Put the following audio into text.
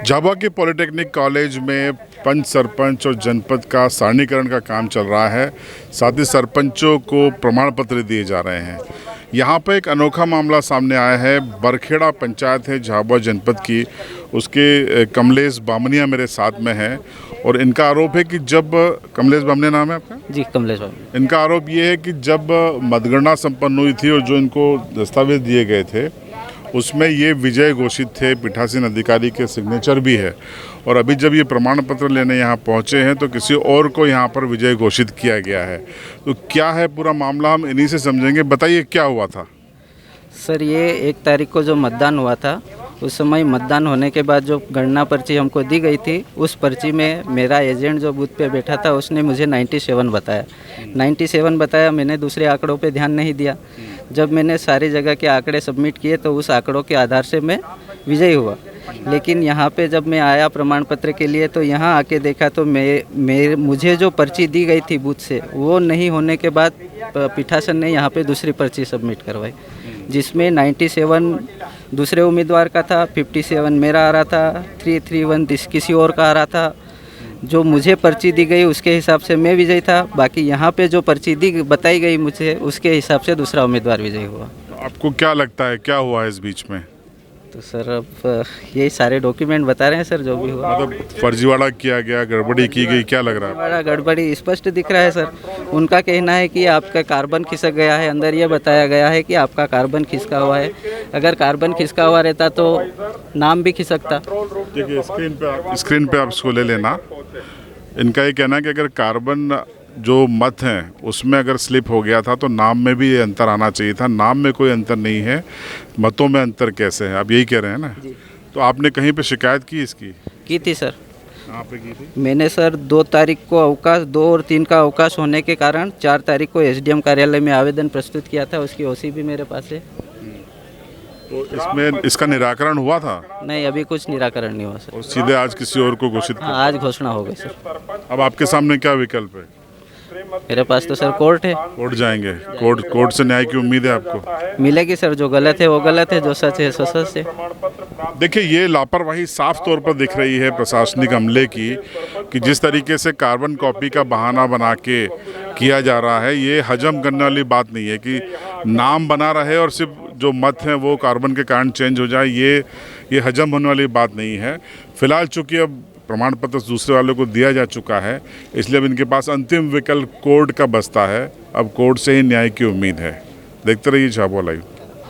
झाबुआ के polytechnic college में पंच सरपंच और जनपद का सारणीकरण का काम चल रहा है। साथ ही सरपंचों को प्रमाण पत्र दिए जा रहे हैं। यहाँ पर एक अनोखा मामला सामने आया है। बरखेड़ा पंचायत है झाबुआ जनपद की, उसके कमलेश बामनिया मेरे साथ में है और इनका आरोप है कि जब कमलेश बामनिया नाम है आपका? जी, कमलेश बामनिया। इनका आरोप ये है कि जब मतगणना संपन्न हुई थी और जो इनको दस्तावेज दिए गए थे उसमें ये विजय घोषित थे, पीठासीन अधिकारी के सिग्नेचर भी है, और अभी जब ये प्रमाण पत्र लेने यहाँ पहुँचे हैं तो किसी और को यहाँ पर विजय घोषित किया गया है। तो क्या है पूरा मामला, हम इन्हीं से समझेंगे। बताइए क्या हुआ था। सर, ये 1 तारीख को जो मतदान हुआ था, उस समय मतदान होने के बाद जो गणना पर्ची हमको दी गई थी, उस पर्ची में मेरा एजेंट जो बूथ पे बैठा था उसने मुझे 97 बताया। 97 बताया, मैंने दूसरे आंकड़ों पे ध्यान नहीं दिया। जब मैंने सारी जगह के आंकड़े सबमिट किए तो उस आंकड़ों के आधार से मैं विजयी हुआ। लेकिन यहाँ पे जब मैं आया प्रमाण पत्र के लिए तो यहाँ आके देखा तो मुझे जो पर्ची दी गई थी बूथ से, वो नहीं होने के बाद पीठासन ने यहाँ पे दूसरी पर्ची सबमिट करवाई, जिसमें 97 दूसरे उम्मीदवार का था, 57 मेरा आ रहा था, 331 किसी और का आ रहा था। जो मुझे पर्ची दी गई उसके हिसाब से मैं विजयी था। बाकी यहाँ पे जो पर्ची बताई गई मुझे, उसके हिसाब से दूसरा उम्मीदवार विजयी हुआ। आपको क्या लगता है क्या हुआ इस बीच में? तो सर, अब यही सारे डॉक्यूमेंट बता रहे हैं सर, जो भी हुआ। मतलब फर्जीवाड़ा किया गया, गड़बड़ी की गई, क्या लग रहा है? बड़ा गड़बड़ी स्पष्ट दिख रहा है सर। उनका कहना है कि आपका कार्बन खिसक गया है, अंदर ये बताया गया है कि आपका कार्बन खिसका हुआ है। अगर कार्बन खिसका हुआ रहता तो नाम भी खिसकता। देखिए स्क्रीन पे आप इसको ले लेना। इनका ये कहना है कि अगर कार्बन जो मत हैं उसमें अगर स्लिप हो गया था तो नाम में भी ये अंतर आना चाहिए था। नाम में कोई अंतर नहीं है, मतों में अंतर कैसे है, आप यही कह रहे हैं ना? तो आपने कहीं पे शिकायत की इसकी? की थी सर। कहाँ पे की थी? मैंने सर 2 तारीख को अवकाश, 2 और 3 का अवकाश होने के कारण 4 तारीख को एसडीएम कार्यालय में आवेदन प्रस्तुत किया था। उसकी ओसी भी मेरे पास है। तो इसमें इसका निराकरण हुआ था? नहीं, अभी कुछ निराकरण नहीं हुआ सर। और सीधे आज किसी और को घोषित हाँ, आज घोषणा हो गई सर। अब आपके सामने क्या विकल्प है? मेरे पास तो सर कोर्ट है। कोर्ट जाएंगे? कोर्ट से न्याय की उम्मीद है आपको? मिलेगी सर। जो गलत है वो गलत है, जो सच है सो सच है। देखिए, ये लापरवाही साफ तौर पर दिख रही है प्रशासनिक अमले की, कि जिस तरीके से कार्बन कॉपी का बहाना बना के किया जा रहा है, ये हजम करने वाली बात नहीं है कि नाम बना रहे और सिर्फ जो मत हैं वो कार्बन के कारण चेंज हो जाए। ये हजम होने वाली बात नहीं है। फिलहाल चूंकि अब प्रमाण पत्र दूसरे वालों को दिया जा चुका है, इसलिए अब इनके पास अंतिम विकल्प कोर्ट का बचता है। अब कोर्ट से ही न्याय की उम्मीद है। देखते रहिए झाबुआ लाइव।